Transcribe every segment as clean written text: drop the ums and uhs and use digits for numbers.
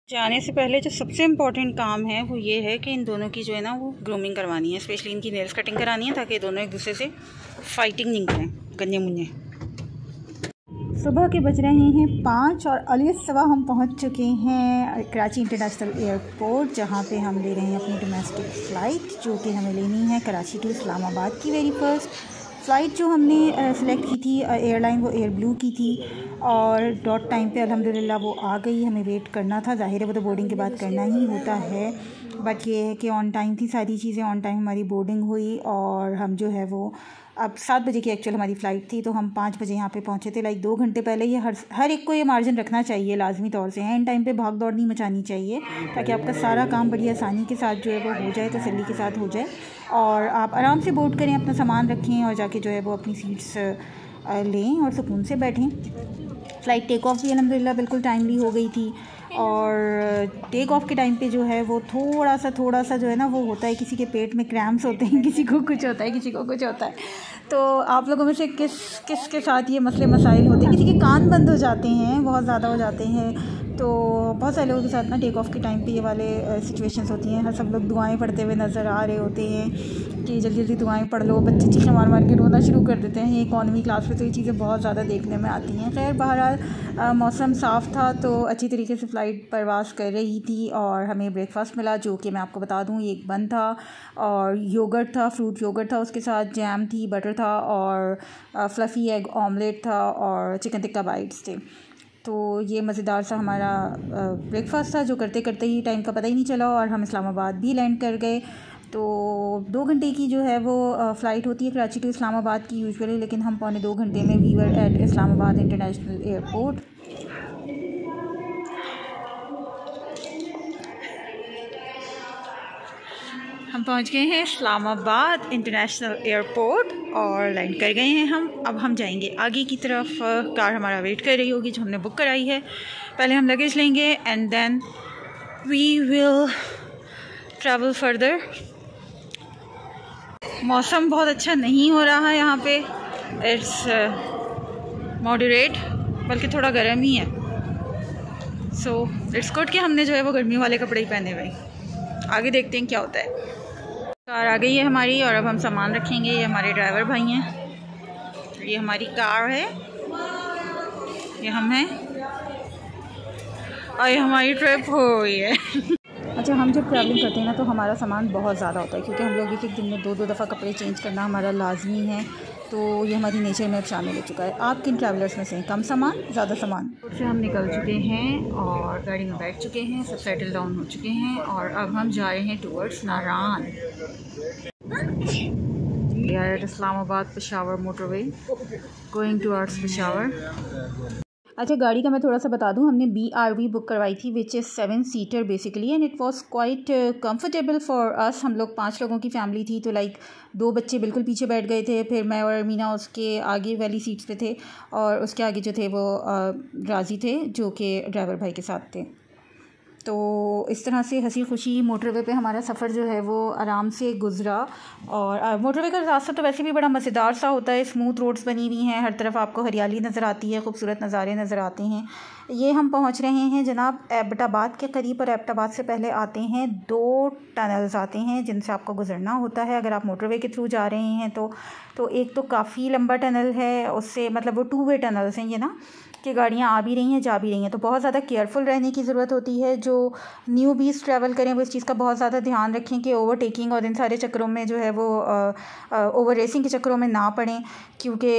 जाने से पहले जो सबसे इम्पॉर्टेंट काम है वो ये है कि इन दोनों की जो है ना वो ग्रूमिंग करवानी है, स्पेशली इनकी नेल्स कटिंग करानी है ताकि दोनों एक दूसरे से फाइटिंग नहीं करें गन्ने मुन्ने। सुबह के बज रहे हैं 5 और अलियस सवा हम पहुंच चुके हैं कराची इंटरनेशनल एयरपोर्ट, जहां पे हम ले रहे हैं अपनी डोमेस्टिक फ़्लाइट जो कि हमें लेनी है कराची टू इस्लामाबाद की। वेरी फर्स्ट फ़्लाइट जो हमने सेलेक्ट की थी एयरलाइन वो एयर ब्लू की थी और डॉट टाइम पे अल्हम्दुलिल्लाह वो आ गई। हमें वेट करना था, ज़ाहिर है वो तो बोर्डिंग के बाद करना ही होता है, बट ये है कि ऑन टाइम थी सारी चीज़ें, ऑन टाइम हमारी बोर्डिंग हुई और हम जो है वो अब 7 बजे की एक्चुअल हमारी फ़्लाइट थी तो हम 5 बजे यहाँ पे पहुँचे थे। लाइक 2 घंटे पहले ये हर एक को ये मार्जिन रखना चाहिए लाजमी तौर से, एंड टाइम पे भाग दौड़ नहीं मचानी चाहिए ताकि आपका सारा काम बड़ी आसानी के साथ जो है वो हो जाए, तसल्ली के साथ हो जाए और आप आराम से बोर्ड करें, अपना सामान रखें और जाके जो है वो अपनी सीट्स लें और सुकून से बैठें। फ़्लाइट टेक ऑफ भी अल्हम्दुलिल्लाह बिल्कुल टाइमली हो गई थी और टेक ऑफ के टाइम पे जो है वो थोड़ा सा जो है ना वो होता है, किसी के पेट में क्रैम्प्स होते हैं, किसी को कुछ होता है, किसी को कुछ होता है। तो आप लोगों में से किस के साथ ये मसले मसाइल होते हैं? किसी के कान बंद हो जाते हैं, बहुत ज़्यादा हो जाते हैं, तो बहुत सारे लोगों के साथ ना टेक ऑफ के टाइम पे ये वाले सिचुएशंस होती हैं। हर सब लोग दुआएं पढ़ते हुए नज़र आ रहे होते हैं कि जल्दी जल्दी दुआएं पढ़ लो, बच्चे चीखें मार मार के रोना शुरू कर देते हैं। इकॉनमी क्लास में तो ये चीज़ें बहुत ज़्यादा देखने में आती हैं। खैर बहरहाल मौसम साफ़ था तो अच्छी तरीके से फ़्लाइट परवास कर रही थी और हमें ब्रेकफास्ट मिला जो कि मैं आपको बता दूं ये एक बन था और योगर्ट था, फ्रूट योगर्ट था, उसके साथ जैम थी, बटर था और फ्लफ़ी एग ऑमलेट था और चिकन टिक्का बाइट्स थे। तो ये मज़ेदार सा हमारा ब्रेकफास्ट था जो करते करते ही टाइम का पता ही नहीं चला और हम इस्लामाबाद भी लैंड कर गए। तो 2 घंटे की जो है वो फ़्लाइट होती है कराची टू इस्लामाबाद की यूजुअली, लेकिन हम पौने 2 घंटे में we were at Islamabad international airport. हम पहुंच गए हैं इस्लामाबाद इंटरनेशनल एयरपोर्ट और लैंड कर गए हैं हम। अब हम जाएंगे आगे की तरफ, कार हमारा वेट कर रही होगी जो हमने बुक कराई है। पहले हम लगेज लेंगे and then we will travel further. मौसम बहुत अच्छा नहीं हो रहा है यहाँ पे, इट्स मॉडरेट, बल्कि थोड़ा गर्म ही है। सो इट्स गुड कि हमने जो है वो गर्मी वाले कपड़े ही पहने हुए। आगे देखते हैं क्या होता है। कार आ गई है हमारी और अब हम सामान रखेंगे। ये हमारे ड्राइवर भाई हैं, ये हमारी कार है, ये हम हैं और ये हमारी ट्रिप हो गई है। अच्छा, हम जब ट्रैवलिंग करते हैं ना तो हमारा सामान बहुत ज़्यादा होता है क्योंकि हम लोग एक दिन में 2-2 दफ़ा कपड़े चेंज करना हमारा लाजमी है, तो ये हमारी नेचर में शामिल हो चुका है। आप किन ट्रैवलर्स में से कम सामान ज़्यादा सामान? से हम निकल चुके हैं और गाड़ी में बैठ चुके हैं, सब सेटल डाउन हो चुके हैं और अब हम जा रहे हैं towards Naran. We are at Islamabad Peshawar motorway going towards Peshawar. अच्छा, गाड़ी का मैं थोड़ा सा बता दूं, हमने BRV बुक करवाई थी which is 7 seater basically and it was quite comfortable for us. हम लोग 5 लोगों की फैमिली थी, तो लाइक 2 बच्चे बिल्कुल पीछे बैठ गए थे, फिर मैं और मीना उसके आगे वाली सीट्स पे थे और उसके आगे जो थे वो राज़ी थे जो कि ड्राइवर भाई के साथ थे। तो इस तरह से हंसी खुशी मोटरवे पे हमारा सफ़र जो है वो आराम से गुज़रा और मोटरवे का रास्ता तो वैसे भी बड़ा मज़ेदार सा होता है। स्मूथ रोड्स बनी हुई हैं, हर तरफ आपको हरियाली नज़र आती है, खूबसूरत नज़ारे नज़र आते हैं। ये हम पहुंच रहे हैं जनाब एबटाबाद के करीब और एबटाबाद से पहले आते हैं 2 टनल्स आते हैं जिनसे आपको गुज़रना होता है अगर आप मोटरवे के थ्रू जा रहे हैं तो एक तो काफ़ी लंबा टनल है, उससे मतलब वो 2 वे टनल्स हैं ये ना कि गाड़ियाँ आ भी रही हैं जा भी रही हैं, तो बहुत ज़्यादा केयरफुल रहने की ज़रूरत होती है। जो न्यू बीस ट्रैवल करें वो इस चीज़ का बहुत ज़्यादा ध्यान रखें कि ओवरटेकिंग और इन सारे चक्करों में जो है वो ओवर रेसिंग के चक्करों में ना पड़ें क्योंकि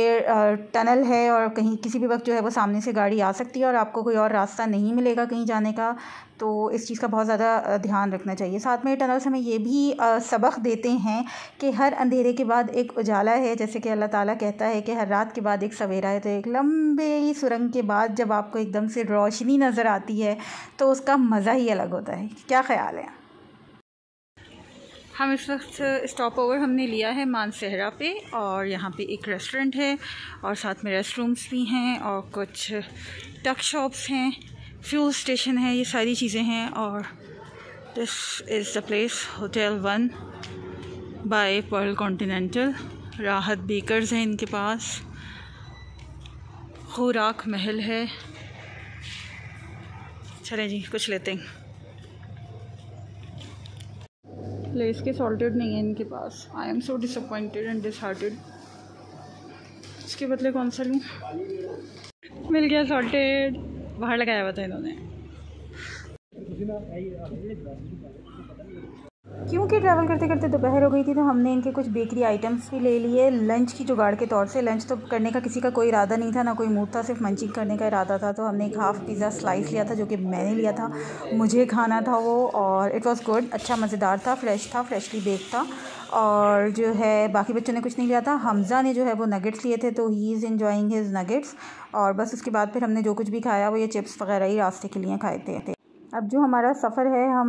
टनल है और कहीं किसी भी वक्त जो है वो सामने से गाड़ी आ सकती है और आपको कोई और रास्ता नहीं मिलेगा कहीं जाने का, तो इस चीज़ का बहुत ज़्यादा ध्यान रखना चाहिए। साथ में टनल्स हमें ये भी सबक देते हैं कि हर अंधेरे के बाद एक उजाला है, जैसे कि अल्लाह ताला कहता है कि हर रात के बाद एक सवेरा है। तो एक लंबे सुरंग के बाद जब आपको एकदम से रोशनी नज़र आती है तो उसका मज़ा ही अलग होता है। क्या ख़्याल है? हम इस वक्त स्टॉप ओवर हमने लिया है मानसहरा पे और यहाँ पे एक रेस्टोरेंट है और साथ में रेस्ट रूम्स भी हैं और कुछ टक शॉप्स हैं, फ्यूल स्टेशन है, ये सारी चीज़ें हैं। और this is the place hotel 1 bye Perl continental. राहत बेकर्स हैं इनके पास, खुराक महल है, चले जी कुछ लेते हैं। लेस के सॉल्टेड नहीं है इनके पास। I am so disappointed and disheartened. इसके बदले कौन सा लूँ? मिल गया सॉल्टेड, बाहर लगाया हुआ था इन्होंने। क्योंकि ट्रैवल करते करते दोपहर हो गई थी तो हमने इनके कुछ बेकरी आइटम्स भी ले लिए लंच की जुगाड़ के तौर से। लंच तो करने का किसी का कोई इरादा नहीं था, ना कोई मूड था, सिर्फ मंचिंग करने का इरादा था। तो हमने एक हाफ़ पिज़्ज़ा स्लाइस लिया था जो कि मैंने लिया था, मुझे खाना था वो, और इट वाज गुड, अच्छा मज़ेदार था, फ्रेश था, फ्रेशली बेक था। और जो है बाकी बच्चों ने कुछ नहीं लिया था। हमज़ा ने जो है वो नगेट्स लिए थे तो he is enjoying his nuggets. और बस उसके बाद फिर हमने जो कुछ भी खाया वो ये चिप्स वगैरह ही रास्ते के लिए खाए थे। अब जो हमारा सफ़र है, हम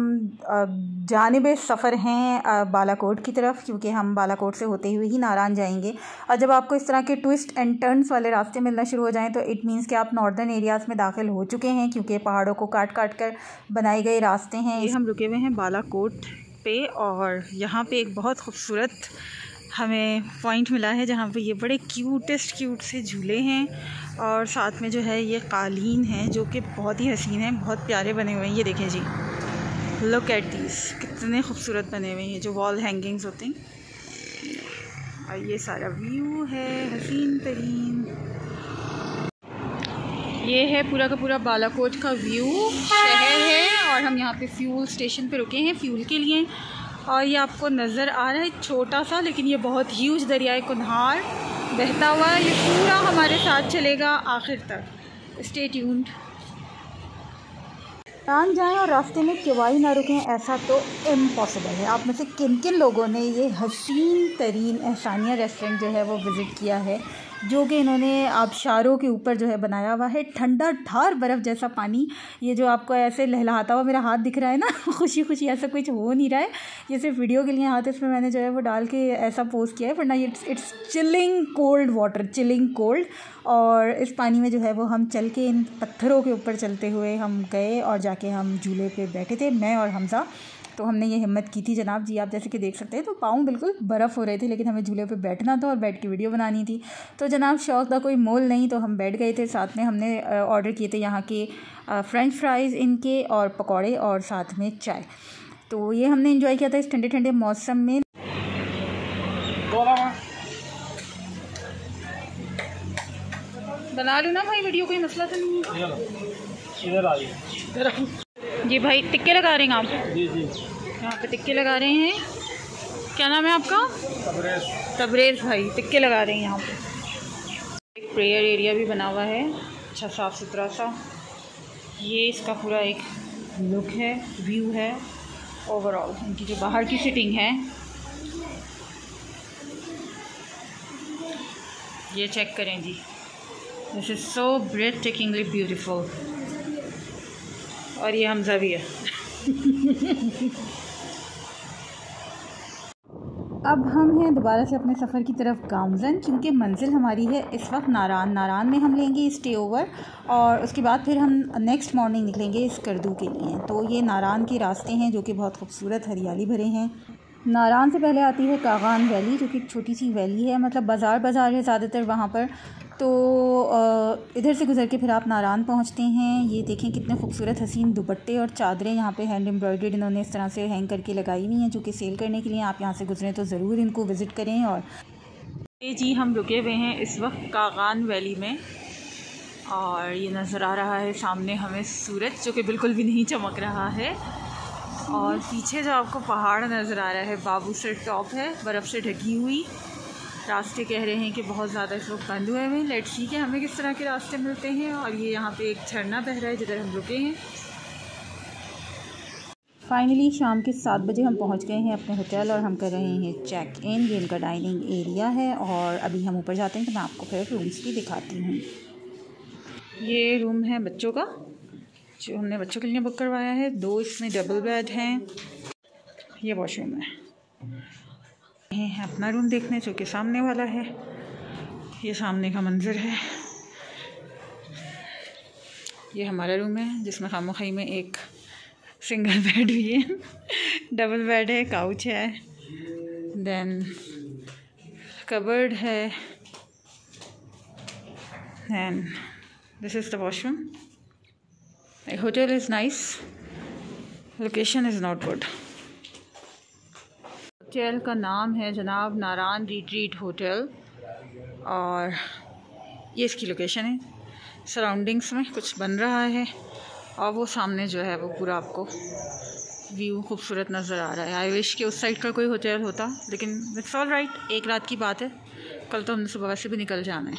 जानिब सफ़र हैं बालाकोट की तरफ, क्योंकि हम बालाकोट से होते हुए ही नारायण जाएंगे। और जब आपको इस तरह के ट्विस्ट एंड टर्न्स वाले रास्ते मिलना शुरू हो जाएं तो इट मीन्स कि आप नॉर्दर्न एरियाज़ में दाखिल हो चुके हैं, क्योंकि पहाड़ों को काट काट कर बनाए गए रास्ते हैं। ये हम रुके हुए हैं बालाकोट पे, और यहाँ पे एक बहुत खूबसूरत हमें पॉइंट मिला है जहाँ पे ये बड़े क्यूट से झूले हैं, और साथ में जो है ये कालीन हैं जो कि बहुत ही हसीन हैं, बहुत प्यारे बने हुए हैं। ये देखें जी, लुक एट दीस, कितने खूबसूरत बने हुए हैं जो वॉल हैंगिंग्स होते हैं। और ये सारा व्यू है हसीन तरीन। ये है पूरा का पूरा बालाकोट का व्यू, शहर है, और हम यहाँ पे फ्यूल स्टेशन पे रुके हैं फ्यूल के लिए। और ये आपको नज़र आ रहा है छोटा सा, लेकिन ये बहुत ह्यूज दरियाए कुन्हार बहता हुआ, ये पूरा हमारे साथ चलेगा आखिर तक। Stay tuned. नारायण जाएँ और रास्ते में क्यों ना रुकें, ऐसा तो इम्पॉसिबल है। आप में से किन किन लोगों ने ये हसीन तरीन एहसानिया रेस्टोरेंट जो है वो विज़िट किया है, जो कि इन्होंने आबशारों के ऊपर जो है बनाया हुआ है। ठंडा ठार बर्फ़ जैसा पानी, ये जो आपको ऐसे लहलहाता हुआ मेरा हाथ दिख रहा है ना, खुशी खुशी ऐसा कुछ हो नहीं रहा है, ये सिर्फ वीडियो के लिए हाथ इसमें मैंने जो है वो डाल के ऐसा पोस्ट किया है, वरना it's chilling cold water, chilling cold. और इस पानी में जो है वो हम चल के इन पत्थरों के ऊपर चलते हुए हम गए और जाके हम झूले पे बैठे थे, मैं और हमज़ा। तो हमने ये हिम्मत की थी जनाब जी, आप जैसे कि देख सकते हैं। तो पाँव बिल्कुल बर्फ़ हो रहे थे, लेकिन हमें झूले पे बैठना था और बैठ के वीडियो बनानी थी। तो जनाब शौक़ का कोई मोल नहीं, तो हम बैठ गए थे। साथ में हमने ऑर्डर किए थे यहाँ के फ्रेंच फ्राइज़ इनके, और पकौड़े, और साथ में चाय। तो ये हमने इन्जॉय किया था इस ठंडे ठंडे मौसम में। बना लूँ ना भाई वीडियो, कोई मसला तो नहीं है। इधर आइए जी भाई। टिक्के लगा रहे हैं आप? जी जी, यहाँ पे टिक्के लगा रहे हैं। क्या नाम है आपका? तबरेज़ भाई, टिक्के लगा रहे हैं यहाँ पे। एक प्रेयर एरिया भी बना हुआ है, अच्छा साफ़ सुथरा सा। ये इसका पूरा एक लुक है, व्यू है ओवरऑल। इनकी जो बाहर की सिटिंग है ये चेक करें जी, दिस इज़ सो ब्रेथटेकिंगली ब्यूटीफुल। और ये हमज़ा भी है। अब हम हैं दोबारा से अपने सफ़र की तरफ गामज़न, क्योंकि मंजिल हमारी है इस वक्त नारायण। नारायण में हम लेंगे स्टे ओवर, और उसके बाद फिर हम नेक्स्ट मॉर्निंग निकलेंगे स्कर्दू के लिए। तो ये नारायण के रास्ते हैं जो कि बहुत खूबसूरत हरियाली भरे हैं। नारायण से पहले आती है कागान वैली, जो कि एक छोटी सी वैली है, मतलब बाज़ार है ज़्यादातर वहाँ पर। तो इधर से गुज़र के फिर आप नारायण पहुँचते हैं। ये देखें कितने खूबसूरत हसीन दुपट्टे और चादरें यहाँ पे हैंड एम्ब्रॉयडर्ड इन्होंने इस तरह से हैंग करके लगाई हुई हैं, जो कि सेल करने के लिए। आप यहाँ से गुज़रें तो ज़रूर इनको विज़िट करें। और ये जी हम रुके हुए हैं इस वक्त कागान वैली में, और ये नज़र आ रहा है सामने हमें सूरज, जो कि बिल्कुल भी नहीं चमक रहा है। और पीछे जो आपको पहाड़ नज़र आ रहा है, बाबूसर टॉप है, बर्फ़ से ढकी हुई। रास्ते कह रहे हैं कि बहुत ज़्यादा इस वक्त बंद हुए हैं। लेट्स सी कि हमें किस तरह के रास्ते मिलते हैं। और ये यहाँ पे एक झरना बह रहा है जिधर हम रुके हैं। फाइनली शाम के 7 बजे हम पहुँच गए हैं अपने होटल, और हम कर रहे हैं चेक इन। ये इनका डाइनिंग एरिया है, और अभी हम ऊपर जाते हैं तो मैं आपको फिर रूम्स भी दिखाती हूँ। ये रूम है बच्चों का, जो हमने बच्चों के लिए बुक करवाया है। 2 इसमें डबल बेड हैं। ये वॉशरूम है अपना रूम देखने, जो कि सामने वाला है। ये सामने का मंजर है। ये हमारा रूम है, जिसमें खामोखाई में एक सिंगल बेड भी है, डबल बेड है, काउच है, देन कबर्ड है, and this is the washroom. Hotel is nice, location is not good. Hotel का नाम है जनाब नारान रिट्रीट होटल और ये इसकी लोकेशन है। सराउंडिंग्स में कुछ बन रहा है और वो सामने जो है वो पूरा आपको व्यू खूबसूरत नज़र आ रहा है। आई विश कि उस साइड का कोई होटल होता, लेकिन इट्स ऑल राइट, एक रात की बात है, कल तो हमने सुबह वैसे भी निकल जाना है।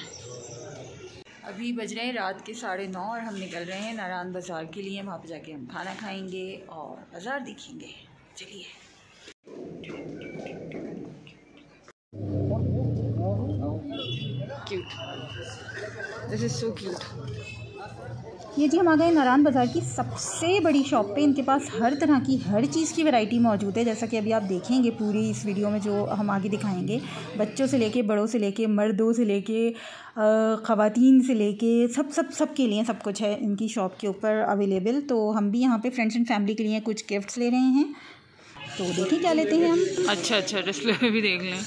अभी बज रहे हैं रात के 9:30 और हम निकल रहे हैं नारान बाज़ार के लिए। वहाँ पे जाके हम खाना खाएंगे और बाज़ार देखेंगे। चलिए। Cute, this is so cute. ये जी हम आ गए नारान बाज़ार की सबसे बड़ी शॉप पे। इनके पास हर तरह की हर चीज़ की वैरायटी मौजूद है, जैसा कि अभी आप देखेंगे पूरी इस वीडियो में जो हम आगे दिखाएंगे। बच्चों से लेके बड़ों से लेके मर्दों से लेके ख़वातीन से लेके सब के लिए सब कुछ है इनकी शॉप के ऊपर अवेलेबल। तो हम भी यहाँ पे फ्रेंड्स एंड फैमिली के लिए कुछ गिफ्ट्स ले रहे हैं, तो देखें क्या लेते हैं हम। अच्छा डिस्प्ले में भी देख लें।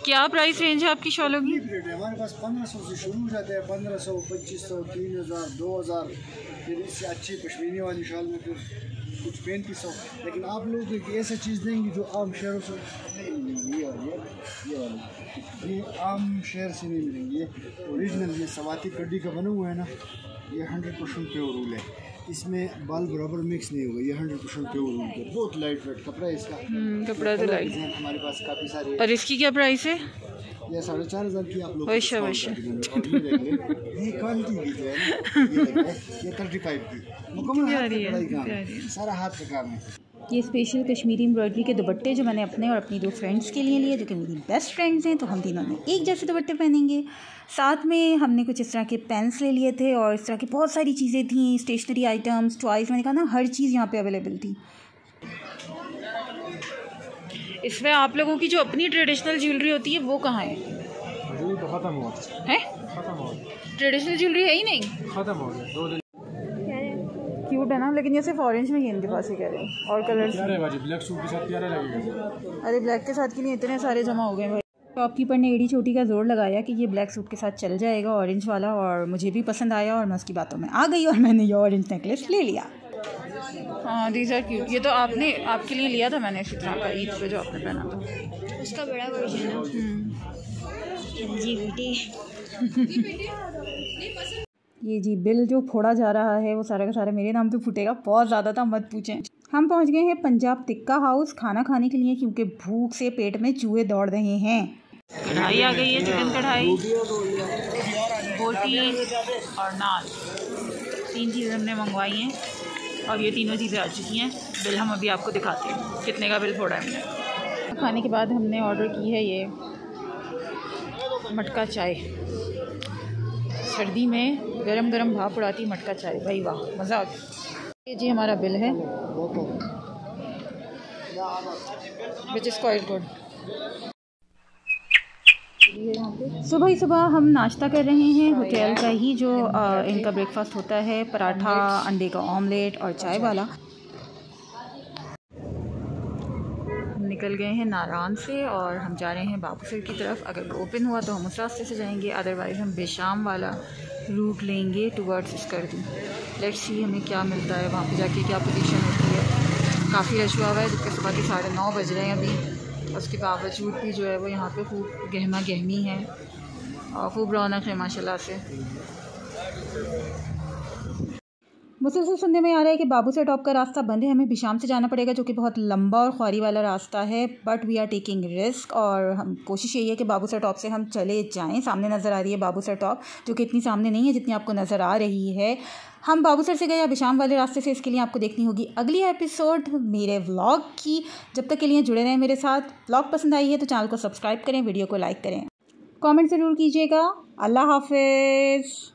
क्या प्राइस रेंज है आपकी शॉलों की? हमारे पास 1500 से शुरू हो जाते हैं, 1500, 2500, 3000, 2000। फिर इससे अच्छी पश्मीने वाली शॉल में फिर कुछ 3500। लेकिन आप लोग एक ऐसा चीज़ देंगे जो आम शहरों से नहीं मिलेंगी। ये आम शहर से नहीं मिलेंगी। ये ओरिजिनल, ये सवाती कड्डी का बना हुआ है ना, ये 100% प्योर वूल है। इसमें बाल बराबर मिक्स नहीं होगा। ये 100% प्योर वूल है। बहुत लाइट वेट कपड़ा है इसका। कपड़ा तो लाइट है। हमारे पास काफ़ी सारे। और इसकी क्या प्राइस है? ये 4500 की आप लोग। ये क्वालिटी की जो है ना, ये 35 की मुकम्मल सारा हाथ का काम है। ये स्पेशल कश्मीरी एम्ब्रॉयडरी के दुपट्टे जो मैंने अपने और अपनी 2 फ्रेंड्स के लिए लिए, जो कि मेरी बेस्ट फ्रेंड्स हैं, तो हम तीनों ने एक जैसे दुपट्टे पहनेंगे। साथ में हमने कुछ इस तरह के पेन्स ले लिए थे और इस तरह की बहुत सारी चीज़ें थी, स्टेशनरी आइटम्स, टॉयज़, मैंने कहा ना हर चीज़ यहाँ पे अवेलेबल थी। इसमें आप लोगों की जो अपनी ट्रेडिशनल ज्वेलरी होती है वो कहाँ है? तो ख़त्म हुआ है, ख़त्म हो गया। ट्रेडिशनल ज्वेलरी है ही नहीं, ख़त्म हो गया। 2 दिन क्यूट है ना, लेकिन ये सिर्फ ऑरेंज में ही इनके पास ही कह रहे हैं और कलर्स ब्लैक सूट के साथ प्यारा लगेगा। अरे ब्लैक के साथ के लिए इतने सारे जमा हो गए भाई। शॉपकीपर ने एड़ी छोटी का जोर लगाया कि ये ब्लैक सूट के साथ चल जाएगा ऑरेंज वाला, और मुझे भी पसंद आया और मैं उसकी बातों में आ गई और मैंने ये ऑरेंज नेकलेस ले लिया। हाँ दीज आर क्यूट। ये तो आपने आपके लिए लिया था मैंने इसी तरह का ईद पे जो आपने पहना था, उसका बड़ा वर्जन है जी बेटी। ये जी बिल जो फोड़ा जा रहा है वो सारा का सारा मेरे नाम पे फूटेगा, बहुत ज़्यादा था, मत पूछें। हम पहुंच गए हैं पंजाब टिक्का हाउस खाना खाने के लिए, क्योंकि भूख से पेट में चूहे दौड़ रहे हैं। कढ़ाई आ गई है, चिकन कढ़ाई, बोटी और नान, 3 चीज़ें हमने मंगवाई हैं और ये तीनों चीज़ें आ चुकी हैं। बिल हम अभी आपको दिखाते हैं कितने का बिल फोड़ा है हमने। खाने के बाद हमने ऑर्डर की है ये मटका चाय। सर्दी में गरम गरम भाप उड़ाती मटका चाय, भाई वाह, मज़ा आ गया। ये जी हमारा बिल है, विच इज़ क्वाइट गुड। सुबह ही सुबह हम नाश्ता कर रहे हैं होटल का ही, जो इनका ब्रेकफास्ट होता है, पराठा, अंडे का ऑमलेट और चाय वाला। हम निकल गए हैं नारान से और हम जा रहे हैं बाबूसर की तरफ। अगर ओपन हुआ तो हम उस रास्ते से जाएंगे, अदरवाइज़ हम बेशाम वाला रूट लेंगे टुवर्ड्स स्कर्दी। लेट्स सी हमें क्या मिलता है वहाँ पे जाके, क्या पोजीशन होती है। काफ़ी रश हुआ हुआ है, जबकि सुबह के 9:30 बज रहे हैं अभी। उसके बावजूद भी जो है वो यहाँ पे खूब गहमा गहमी है और खूब रौनक है माशाल्लाह से। मुसलसल सुनने में आ रहा है कि बाबूसर टॉप का रास्ता बंद है, हमें बिशाम से जाना पड़ेगा, जो कि बहुत लंबा और ख्वारी वाला रास्ता है। But we are taking risk और हम कोशिश यही है कि बाबूसर टॉप से हम चले जाएं। सामने नज़र आ रही है बाबूसर टॉप, जो कि इतनी सामने नहीं है जितनी आपको नज़र आ रही है। हम बाबूसर से गए या बिशाम वाले रास्ते से, इसके लिए आपको देखनी होगी अगली एपिसोड मेरे व्लॉग की। जब तक के लिए जुड़े रहें मेरे साथ। व्लॉग पसंद आई है तो चैनल को सब्सक्राइब करें, वीडियो को लाइक करें, कमेंट ज़रूर कीजिएगा। अल्लाह हाफिज़।